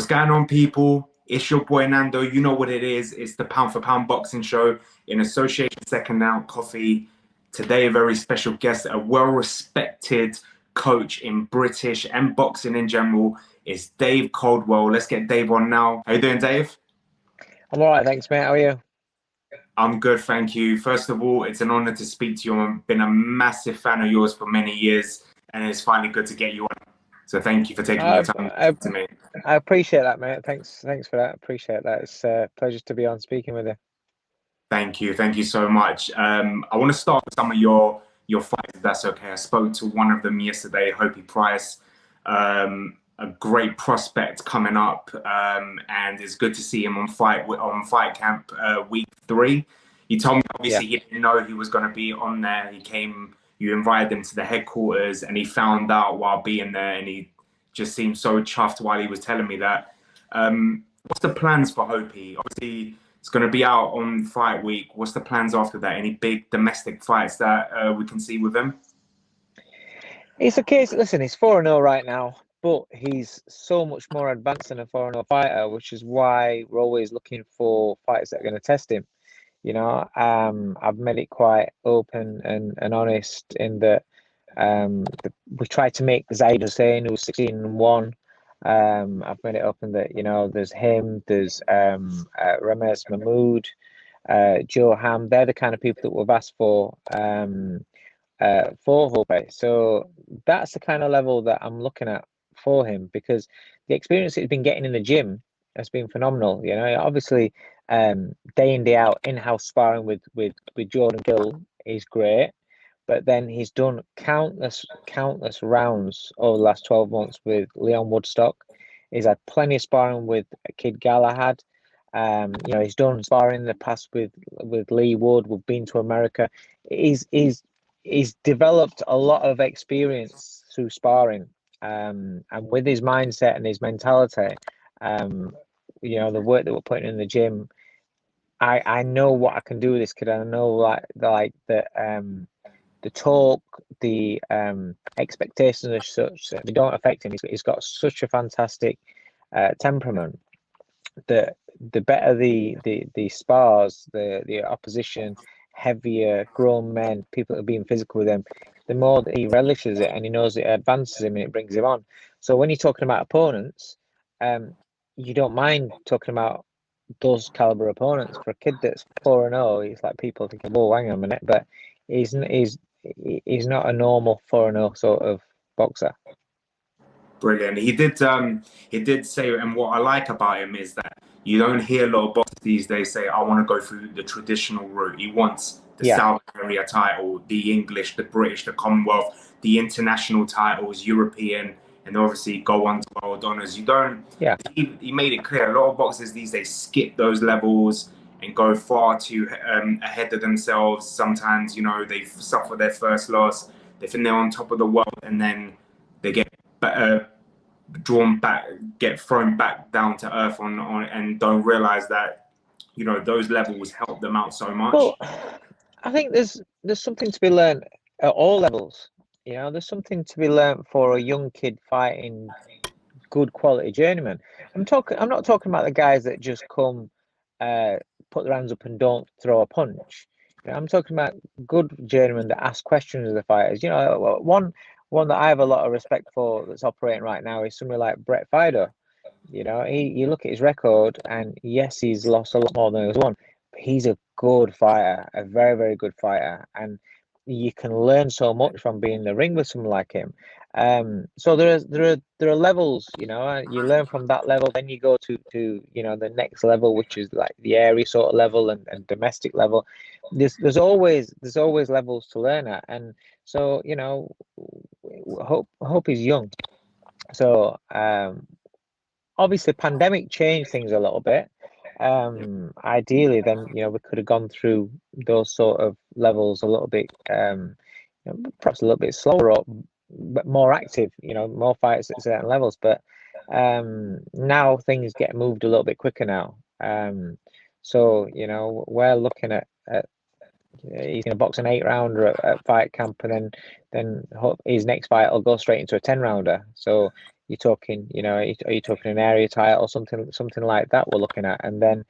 What's going on, people? It's your boy Nando. You know what it is. It's the Pound for Pound Boxing Show in association Second Out Coffee. Today, a very special guest, a well-respected coach in British and boxing in general, is Dave Coldwell. Let's get Dave on now. How you doing, Dave? I'm all right, thanks, mate. How are you? I'm good, thank you. First of all, it's an honor to speak to you. I've been a massive fan of yours for many years, and it's finally good to get you on. So thank you for taking your time to me. I appreciate that, mate. Thanks for that. Appreciate that. It's a pleasure to be on speaking with you. Thank you so much. I want to start with some of your fights, if that's okay. I spoke to one of them yesterday, Hopey Price, a great prospect coming up, and it's good to see him on fight camp week 3. He told me obviously he didn't know he was going to be on there. You invited him to the headquarters, and he found out while being there, and he just seemed so chuffed while he was telling me that. What's the plans for Hopey? Obviously, it's going to be out on fight week. What's the plans after that? Any big domestic fights that we can see with him? It's a case. Listen, he's 4-0 right now, but he's so much more advanced than a 4-0 fighter, which is why we're always looking for fighters that are going to test him. You know, I've made it quite open and honest in that we tried to make Zaid Hussein, who's 16-1. I've made it open that, you know, there's him, there's Ramez Mahmoud, Joe Ham. They're the kind of people that we've asked for Hopey. So that's the kind of level that I'm looking at for him, because the experience he's been getting in the gym has been phenomenal. You know, obviously, day in, day out, in-house sparring with Jordab Gill is great, but then he's done countless rounds over the last 12 months with Leon Woodstock. He's had plenty of sparring with Kid Galahad. You know, he's done sparring in the past with Lee Wood. We've been to America. He's developed a lot of experience through sparring, and with his mindset and his mentality. You know, the work that we're putting in the gym, I know what I can do with this kid. I know the talk, the expectations as such, they don't affect him. He's got such a fantastic temperament that the better the spars, the opposition, heavier grown men, people that are being physical with him, the more that he relishes it, and he knows it advances him and it brings him on. So when you're talking about opponents, you don't mind talking about those caliber opponents. For a kid that's 4-0, he's like, people thinking, "Oh, hang on a minute," but he's not a normal 4-0 sort of boxer. Brilliant. He did say, and what I like about him is that you don't hear a lot of boxers these days say, "I want to go through the traditional route." He wants the South Korea title, the English, the British, the Commonwealth, the international titles, European, and obviously go on to world honors. You don't. He made it clear. A lot of boxers these days skip those levels and go far too ahead of themselves. Sometimes, you know, they suffer their first loss. They think they're on top of the world, and then they get drawn back, get thrown back down to earth on and don't realize that, you know, those levels help them out so much. Well, I think there's something to be learned at all levels. You know, there's something to be learned for a young kid fighting good quality journeyman. I'm not talking about the guys that just come, put their hands up and don't throw a punch. You know, I'm talking about good journeymen that ask questions of the fighters. You know, one that I have a lot of respect for that's operating right now is somebody like Brett Fido. You know, you look at his record, and yes, he's lost a lot more than he's won. But he's a good fighter, a very, very good fighter, and you can learn so much from being in the ring with someone like him. So there are levels. You know, you learn from that level, then you go to you know, the next level, which is like the area sort of level and domestic level. There's always levels to learn at, and so, you know, hope he's young. So obviously, pandemic changed things a little bit. Ideally, then, you know, we could have gone through those sort of levels a little bit, you know, perhaps a little bit slower, but more active. You know, more fights at certain levels. But now things get moved a little bit quicker now. So, you know, we're looking at he's going to box an 8-rounder at fight camp, and then his next fight will go straight into a 10-rounder. So you're talking, you know, are you talking an area title or something like that we're looking at, and then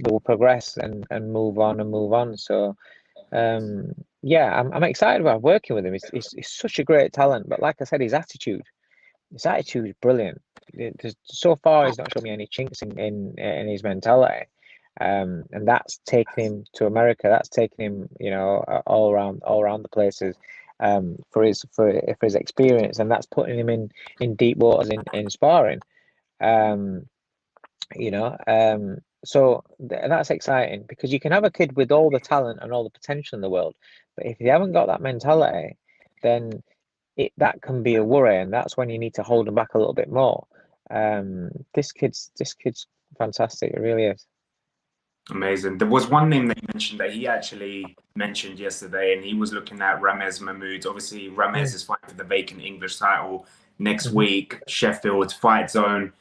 they will progress and move on and move on. So yeah, I'm excited about working with him. He's such a great talent, but like I said, his attitude is brilliant. So far, he's not shown me any chinks in his mentality, and that's taken him to America. That's taken him, you know, all around the places, for his experience, and that's putting him in deep waters in sparring. You know, so that's exciting, because you can have a kid with all the talent and all the potential in the world, but if you haven't got that mentality, then that can be a worry, and that's when you need to hold them back a little bit more. This kid's fantastic. It really is. Amazing. There was one name that you mentioned that he actually mentioned yesterday, and he was looking at Ramez Mahmoud. Obviously, Ramez is fighting for the vacant English title next week, Sheffield Fight Zone,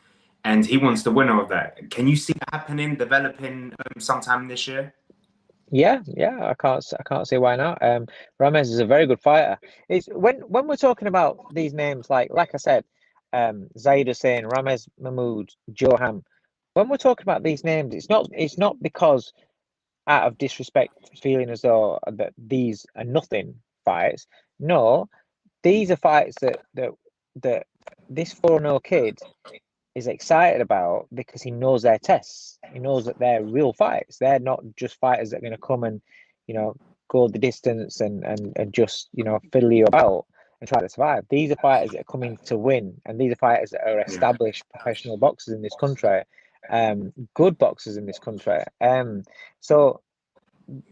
and he wants the winner of that. Can you see that happening, developing sometime this year? Yeah, I can't see why not. Ramez is a very good fighter. It's when we're talking about these names, like I said, Zaid Hussein, Ramez Mahmoud, Joe Ham. When we're talking about these names, it's not because out of disrespect, feeling as though that these are nothing fights. No, these are fights that this 4-0 kid is excited about, because he knows their tests. He knows that they're real fights. They're not just fighters that are going to come and, you know, go the distance and just, you know, fiddle you about and try to survive. These are fighters that are coming to win, and these are fighters that are established professional boxers in this country, good boxers in this country. So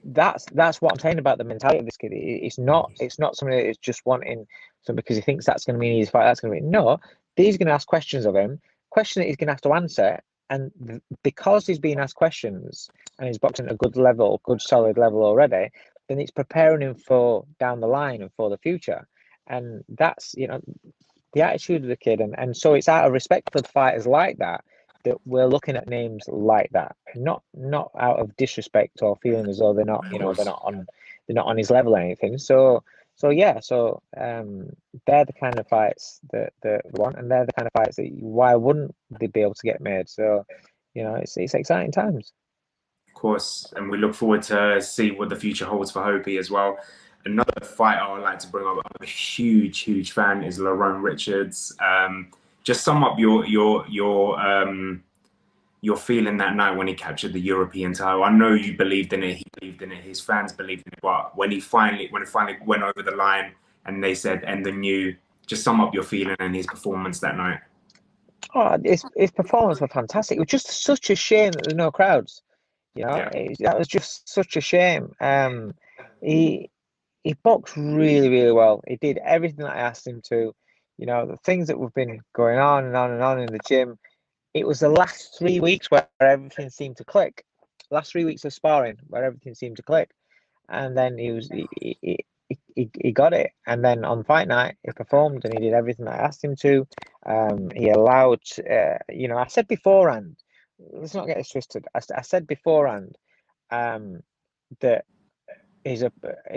that's what I'm saying about the mentality of this kid. It's not somebody that's just wanting, so because he thinks that's going to mean he's fight. That's going to be no. He's going to ask questions of him, question that he's going to have to answer, and because he's being asked questions and he's boxing at a good level, good solid level already, then it's preparing him for down the line and for the future. And that's, you know, the attitude of the kid, and so it's out of respect for the fighters like that we're looking at names like that, not out of disrespect or feeling as though they're not, you know, they're not on his level or anything. So they're the kind of fights that we want, and they're the kind of fights that why wouldn't they be able to get made? So, you know, it's exciting times. Of course, and we look forward to see what the future holds for Hopey as well. Another fighter I'd like to bring up, I'm a huge fan, is Lerrone Richards. Just sum up your feeling that night when he captured the European title. I know you believed in it, he believed in it, his fans believed in it, but when it finally went over the line and they said end the new, just sum up your feeling and his performance that night. Oh, his performance was fantastic. It was just such a shame that there's no crowds. You know, that was just such a shame. He boxed really well. He did everything that I asked him to. You know, the things that we've been going on and on and on in the gym. It was the last 3 weeks where everything seemed to click. Last 3 weeks of sparring where everything seemed to click, and then he got it. And then on fight night, he performed and he did everything I asked him to. He allowed, you know, I said beforehand. Let's not get this twisted. I said beforehand that his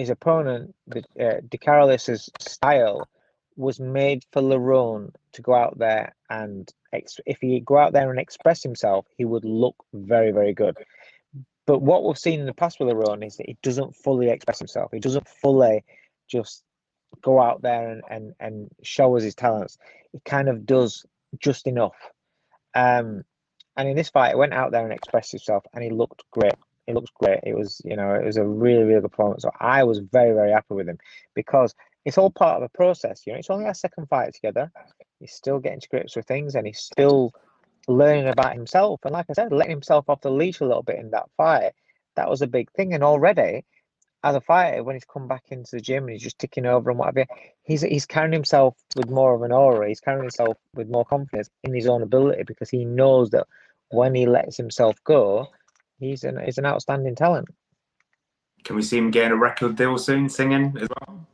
opponent, De Carolos's style, was made for Lerrone to go out there, and if he go out there and express himself, he would look very good. But what we've seen in the past with Lerrone is that he doesn't fully express himself. He doesn't fully just go out there and show us his talents. He kind of does just enough. And in this fight, he went out there and expressed himself, and he looked great. It looks great. It was, you know, it was a really good performance. So I was very happy with him, because it's all part of a process. You know, it's only our second fight together. He's still getting to grips with things, and he's still learning about himself. And like I said, letting himself off the leash a little bit in that fight, that was a big thing. And already, as a fighter, when he's come back into the gym and he's just ticking over and whatever, he's carrying himself with more of an aura. He's carrying himself with more confidence in his own ability, because he knows that when he lets himself go, he's an outstanding talent. Can we see him getting a record deal soon, singing as well?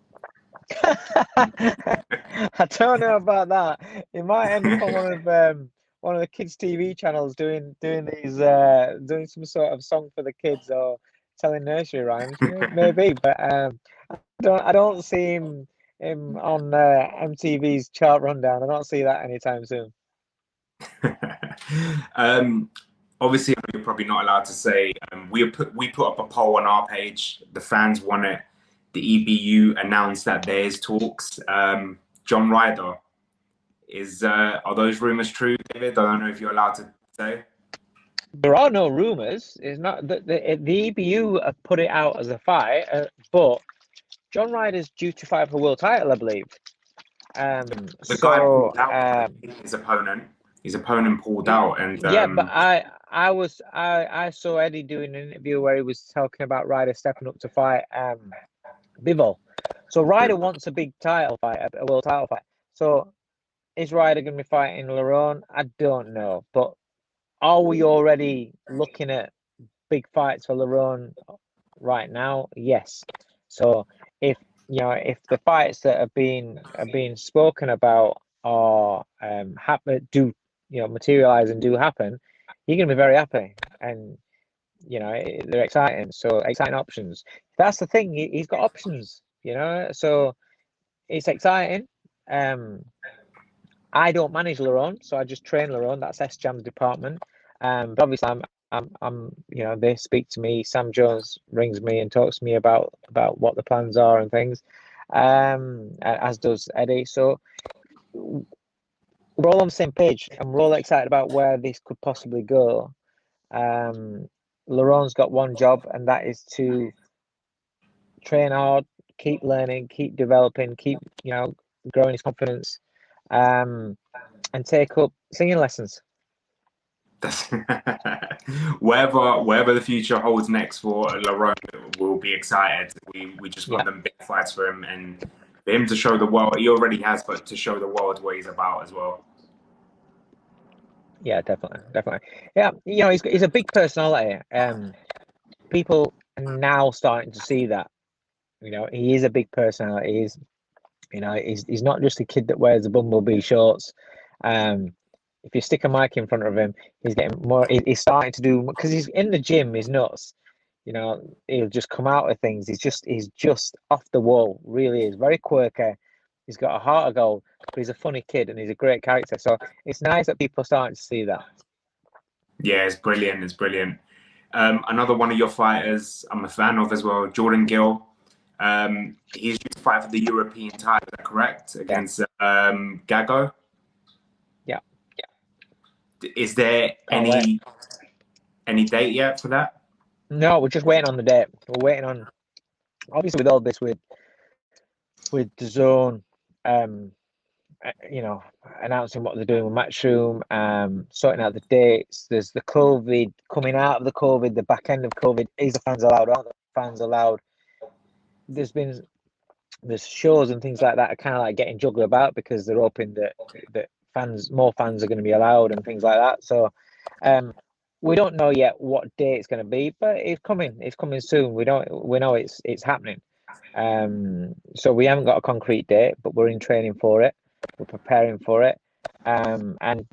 I don't know about that. He might end up on one of the kids' TV channels doing some sort of song for the kids, or telling nursery rhymes. Maybe, but I don't see him on MTV's chart rundown. I don't see that anytime soon. Obviously, you're probably not allowed to say. We put up a poll on our page. The fans want it. The EBU announced that there's talks. John Ryder are those rumors true, David? I don't know if you're allowed to say. There are no rumors. It's not the EBU have put it out as a fight, but John Ryder's due to fight for world title, I believe. The guy pulled out his opponent. His opponent pulled out, and yeah, but I saw Eddie doing an interview where he was talking about Ryder stepping up to fight Bivol. So Ryder wants a big title fight, a world title fight. So is Ryder going to be fighting Lerrone? I don't know, but are we already looking at big fights for Lerrone right now? Yes. So if the fights that are being spoken about are materialize and do happen, you're going to be very happy, and they're exciting. So exciting options. That's the thing. He's got options. So it's exciting. I don't manage Lerrone, so I just train Lerrone. That's S-Jam's department. But obviously, they speak to me. Sam Jones rings me and talks to me about what the plans are and things, as does Eddie. So we're all on the same page, and we're all excited about where this could possibly go. Lerrone's got one job, and that is to train hard, keep learning, keep developing, keep growing his confidence, and take up singing lessons. Wherever the future holds next for Lerrone, we'll be excited. We just want them big fights for him, and for him to show the world. He already has, but to show the world what he's about as well. Yeah, definitely. Yeah, he's a big personality. People are now starting to see that. He is a big personality. He's not just a kid that wears the bumblebee shorts. If you stick a mic in front of him, he's getting more. He's starting to do, because he's in the gym. He's nuts. He'll just come out with things. He's just off the wall. Really is very quirky. He's got a heart of gold, but he's a funny kid and he's a great character. So it's nice that people are starting to see that. Yeah, it's brilliant. It's brilliant. Another one of your fighters I'm a fan of as well, Jordab Gill. He's due to fight for the European title, is that correct? Against Gago? Yeah. Is there any date yet for that? No, we're just waiting on the date. We're waiting on, obviously, with all this with the zone, announcing what they're doing with Matchroom, sorting out the dates. There's the COVID, coming out of the COVID, the back end of COVID. Is the fans allowed? Aren't the fans allowed? There's shows and things like that are kind of like getting juggled about because they're hoping that more fans are going to be allowed and things like that. So we don't know yet what day it's going to be, but it's coming. It's coming soon. We know it's happening. So we haven't got a concrete date, but we're in training for it. We're preparing for it. And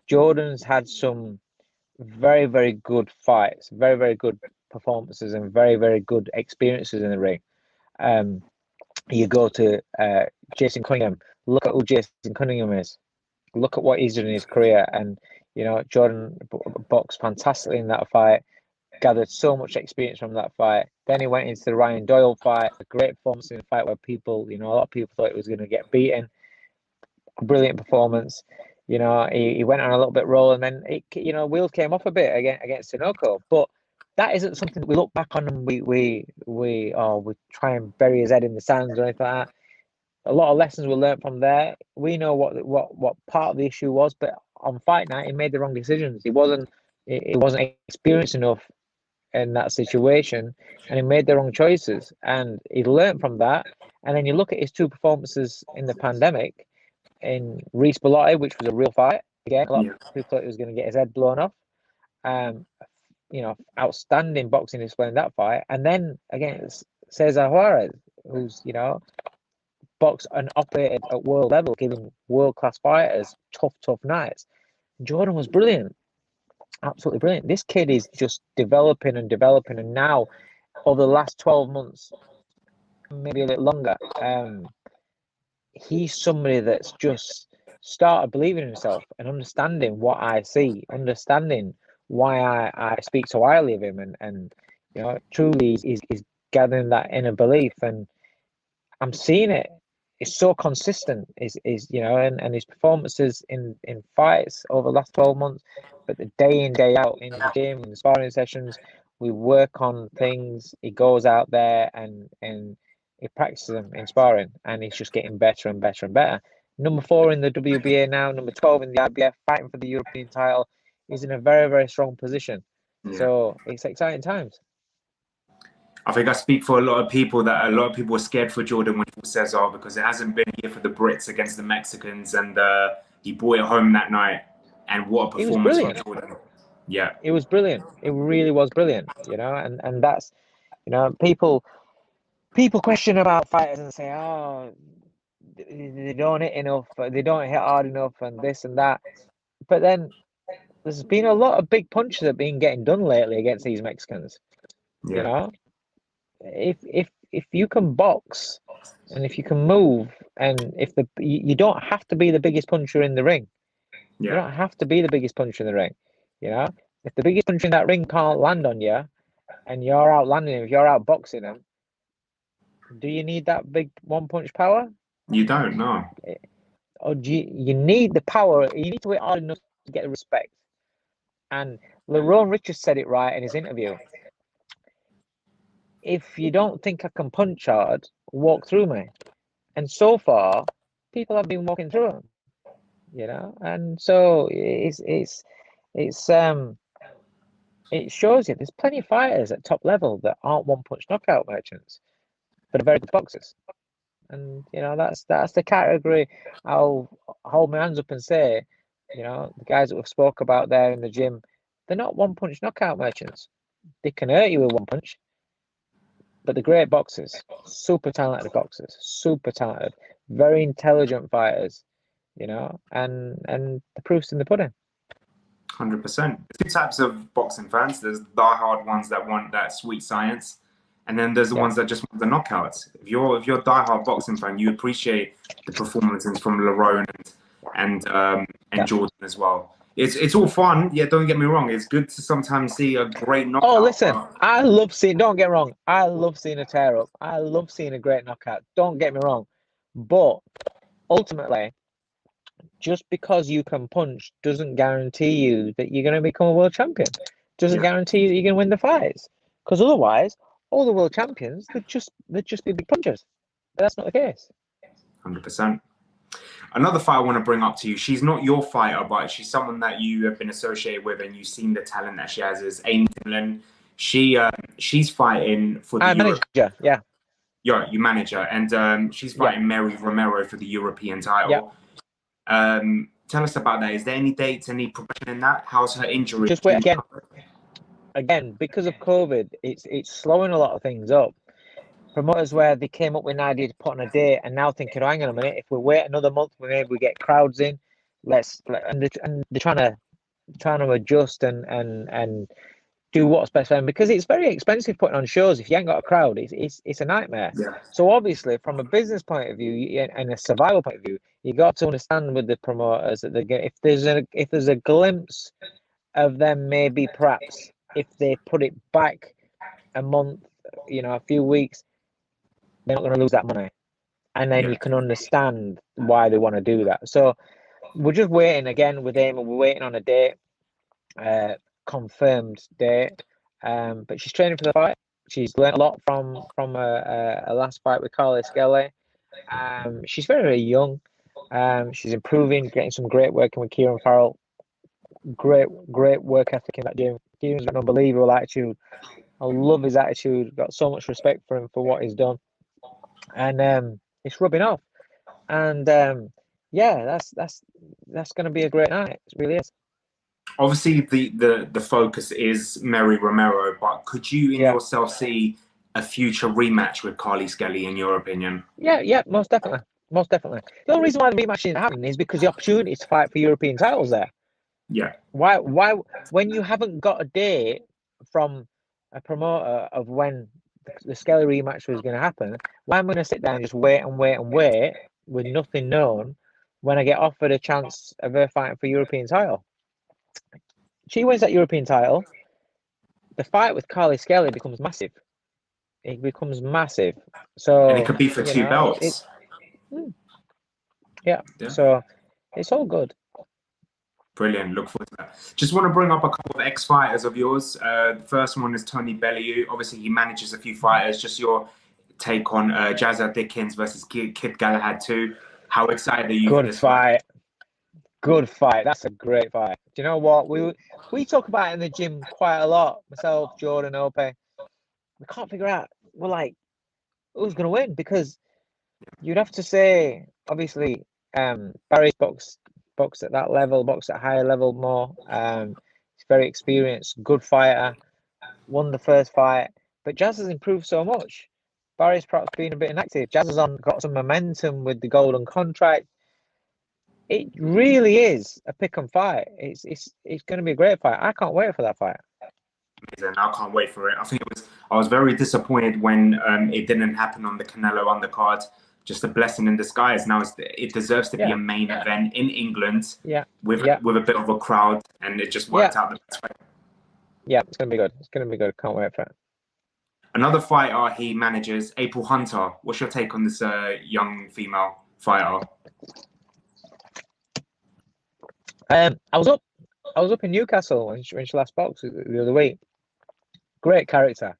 Jordan's had some very, very good fights, very, very good performances, and very, very good experiences in the ring. You go to Jason Cunningham. Look at who Jason Cunningham is. Look at what he's done in his career, and Jordan boxed fantastically in that fight. Gathered so much experience from that fight. Then he went into the Ryan Doyle fight, a great performance in a fight where people, a lot of people thought he was going to get beaten. Brilliant performance. He went on a little bit roll, and then wheels came off a bit against Sunoco. But that isn't something that we look back on and we try and bury his head in the sands or anything like that. A lot of lessons were learned from there. We know what part of the issue was, but on fight night he made the wrong decisions. He wasn't experienced enough in that situation, and he made the wrong choices, and he learned from that. And then you look at his two performances in the pandemic in Reese Bellotti, which was a real fight. Again, a lot of people thought he was going to get his head blown off. Outstanding boxing display in that fight. And then against Cesar Juarez, who's boxed and operated at world level, giving world-class fighters tough nights. Jordan was brilliant. Absolutely brilliant. This kid is just developing, and now over the last 12 months, maybe a bit longer, he's somebody that's just started believing in himself and understanding what I see, understanding why I speak so highly of him, and you know, truly he's gathering that inner belief, and I'm seeing it. It's so consistent, is you know, and his performances in fights over the last 12 months, but the day in, day out in the gym, in the sparring sessions, we work on things. He goes out there and he practices them in sparring, and he's just getting better and better and better. Number 4 in the WBA now, number 12 in the IBF, fighting for the European title. He's in a very, very strong position. Yeah. So it's exciting times. I think I speak for a lot of people that a lot of people are scared for Jordan when he says, "Oh, because it hasn't been here for the Brits against the Mexicans," and he brought it home that night. And what a performance from Jordan! Yeah, it was brilliant. It really was brilliant. You know, and that's, you know, people question about fighters and say, "Oh, they don't hit enough, they don't hit hard enough, and this and that." But then there's been a lot of big punches that have been getting done lately against these Mexicans. yeah. You know, if you can box and if you can move, and if you don't have to be the biggest puncher in the ring. Yeah. You don't have to be the biggest puncher in the ring. You know, if the biggest puncher in that ring can't land on you, and you're out landing him, if you're out boxing him, do you need that big one punch power? You don't know. Or do you need the power? You need to hit hard enough to get the respect. And Lerrone Richards said it right in his interview. If you don't think I can punch hard, walk through me. And so far, people have been walking through him. You know, and so it shows you there's plenty of fighters at top level that aren't one punch knockout merchants, but are very good boxers. And you know, that's the category I'll hold my hands up and say, you know, the guys that we've spoke about there in the gym, they're not one punch knockout merchants. They can hurt you with one punch, but they're great boxers, super talented boxers, super talented, very intelligent fighters, you know, and the proof's in the pudding. 100%. There's two types of boxing fans. There's diehard ones that want that sweet science, and then there's the ones that just want the knockouts. If you're a diehard boxing fan, you appreciate the performances from Lerrone and Jordan as well. It's all fun. Yeah, don't get me wrong. It's good to sometimes see a great knockout. Oh, listen, I love seeing. Don't get me wrong. I love seeing a tear up. I love seeing a great knockout. Don't get me wrong, but ultimately, just because you can punch doesn't guarantee you that you're going to become a world champion. Doesn't guarantee you that you're going to win the fights. Because otherwise, all the world champions, they'd just be big punchers. But that's not the case. 100%. Another fight I want to bring up to you. She's not your fighter, but she's someone that you have been associated with, and you've seen the talent that she has. Is Timlin. She's fighting for the manager. Yeah. Yeah, you manage her, and she's fighting Mary Romero for the European title. Tell us about that. Is there any dates, any progression in that? How's her injury? Just wait again, because of COVID, it's slowing a lot of things up. Promoters where they came up with an idea to put on a date, and now thinking, oh, hang on a minute, if we wait another month, maybe we get crowds in. And they're trying to adjust and do what's best for them, because it's very expensive putting on shows. If you ain't got a crowd, it's a nightmare. So obviously, from a business point of view and a survival point of view, you got to understand with the promoters that if there's a glimpse of them, maybe perhaps if they put it back a month, you know, a few weeks, they're not going to lose that money, and then you can understand why they want to do that. So we're just waiting again with him, and we're waiting on a date, confirmed date. But she's training for the fight. She's learned a lot from a last fight with Carlos Gongora. She's very, very young. She's improving, getting some great working with Kieran Farrell. Great work ethic in that gym. Kieran's got an unbelievable attitude. I love his attitude. Got so much respect for him for what he's done, and it's rubbing off. And that's going to be a great night. It really is. Obviously, the focus is Mary Romero, but could you yourself see a future rematch with Carlos Gongora, in your opinion? Yeah, most definitely. The only reason why the rematch didn't happen is because the opportunity to fight for European titles there. Yeah. Why when you haven't got a date from a promoter of when the Skelly rematch was going to happen, why am I going to sit down and just wait with nothing known when I get offered a chance of her fighting for European title. She wins that European title. The fight with Carly Skelly becomes massive. It becomes massive. So, and it could be for 2 belts. Yeah. So it's all good. Brilliant. Look forward to that. Just want to bring up a couple of ex-fighters of yours. The first one is Tony Bellew. Obviously, he manages a few fighters. Just your take on Jazza Dickens versus Kid Galahad 2. How excited are you for this fight? Good fight. That's a great fight. Do you know what? We talk about it in the gym quite a lot. Myself, Jordan, Hopey. We can't figure out. We're like, who's going to win? Because you'd have to say, obviously, Barry's boxed at that level, boxed at higher level more. He's very experienced, good fighter, won the first fight. But Jazz has improved so much. Barry's perhaps been a bit inactive. Jazz has got some momentum with the golden contract. It really is a pick and fight. It's going to be a great fight. I can't wait for that fight. Amazing. I can't wait for it. I was very disappointed when it didn't happen on the Canelo undercard. Just a blessing in disguise. Now it deserves to be a main event in England with a bit of a crowd, and it just worked out the best way. Yeah, it's going to be good. It's going to be good. Can't wait for it. Another fighter he manages, April Hunter. What's your take on this young female fighter? I was up in Newcastle when she last boxed the other week. Great character.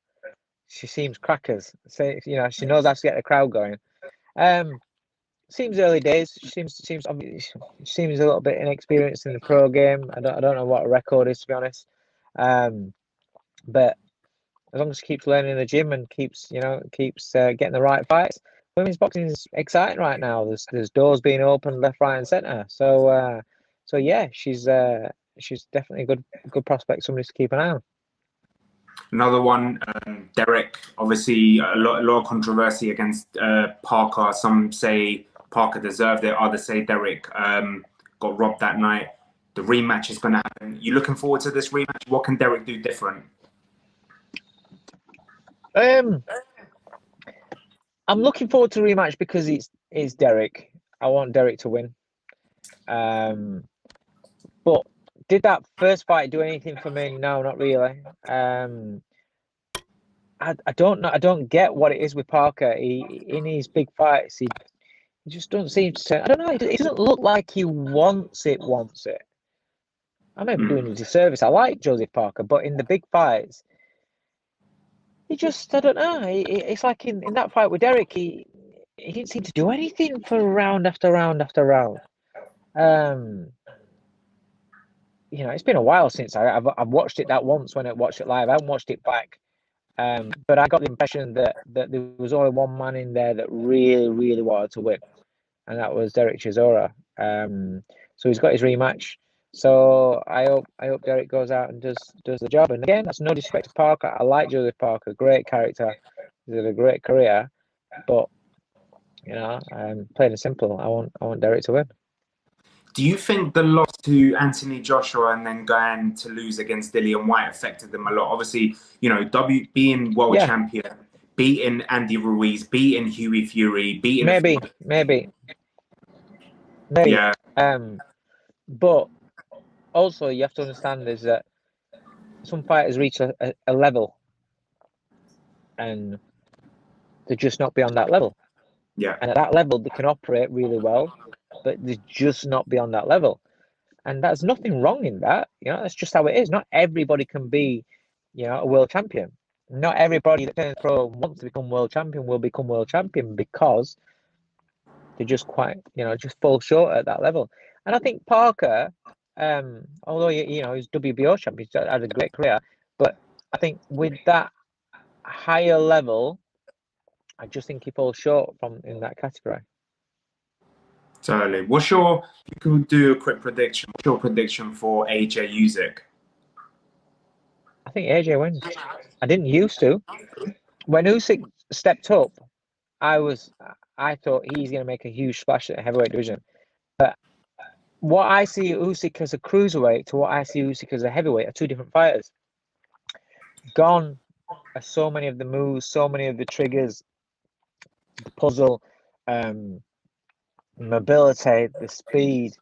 She seems crackers. So, she knows how to get the crowd going. Seems early days. She seems a little bit inexperienced in the pro game. I don't know what her record is, to be honest. But as long as she keeps learning in the gym and keeps getting the right fights, women's boxing is exciting right now. There's doors being opened left, right, and centre. So yeah, she's definitely a good prospect. Somebody to keep an eye on. Another one, Derek. Obviously, a lot of controversy against Parker. Some say Parker deserved it. Others say Derek got robbed that night. The rematch is going to happen. You looking forward to this rematch? What can Derek do different? I'm looking forward to a rematch because it's Derek. I want Derek to win. But did that first fight do anything for me? No, not really. I don't know. I don't get what it is with Parker. In his big fights, he just doesn't seem to. I don't know. It doesn't look like he wants it. I may be doing a disservice. I like Joseph Parker, but in the big fights, he just, I don't know. It's like in that fight with Derek, he didn't seem to do anything for round after round after round. It's been a while since I've watched it that once when I watched it live. I haven't watched it back. But I got the impression that there was only one man in there that really, really wanted to win, and that was Derek Chisora. So he's got his rematch. So I hope Derek goes out and does the job. And again, that's no disrespect to Parker. I like Joseph Parker, great character. He's had a great career, but plain and simple, I want Derek to win. Do you think the loss to Anthony Joshua and then going to lose against Dillian White affected them a lot? Obviously, being world champion, beating Andy Ruiz, beating Hughie Fury, beating maybe. Yeah. But also you have to understand is that some fighters reach a level and they're just not beyond that level. Yeah. And at that level they can operate really well, but they're just not beyond that level. And there's nothing wrong in that. That's just how it is. Not everybody can be, a world champion. Not everybody that turns pro wants to become world champion will become world champion because they just just fall short at that level. And I think Parker, although he's WBO champion, he's had a great career, but I think with that higher level, I just think he falls short in that category. Totally. You could do a quick prediction. What's your prediction for AJ Usyk? I think AJ wins. I didn't used to. When Usyk stepped up, I thought he's going to make a huge splash at the heavyweight division. But what I see Usyk as a cruiserweight to what I see Usyk as a heavyweight are two different fighters. Gone are so many of the moves, so many of the triggers, the puzzle. mobility, the speed,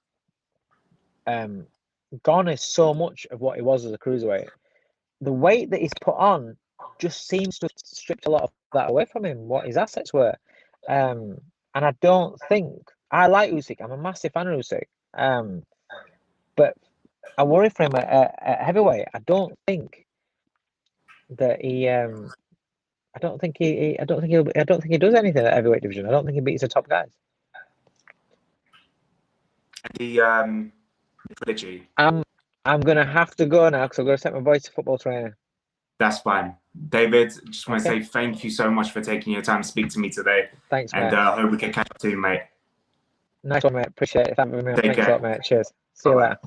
gone is so much of what he was as a cruiserweight. The weight that he's put on just seems to have stripped a lot of that away from him, what his assets were. And I don't think, I like Usyk, I'm a massive fan of Usyk, but I worry for him at heavyweight. I don't think that he, I don't think he does anything at heavyweight division. I don't think he beats the top guys. The trilogy. I'm gonna have to go now because I'm gonna set my boys to football training. That's fine. David, just want to say thank you so much for taking your time to speak to me today. Thanks, and mate. I hope we can catch up soon, mate. Nice one, mate. Appreciate it. Thank you, mate. Take care. Thanks a lot, mate. Cheers. See you later.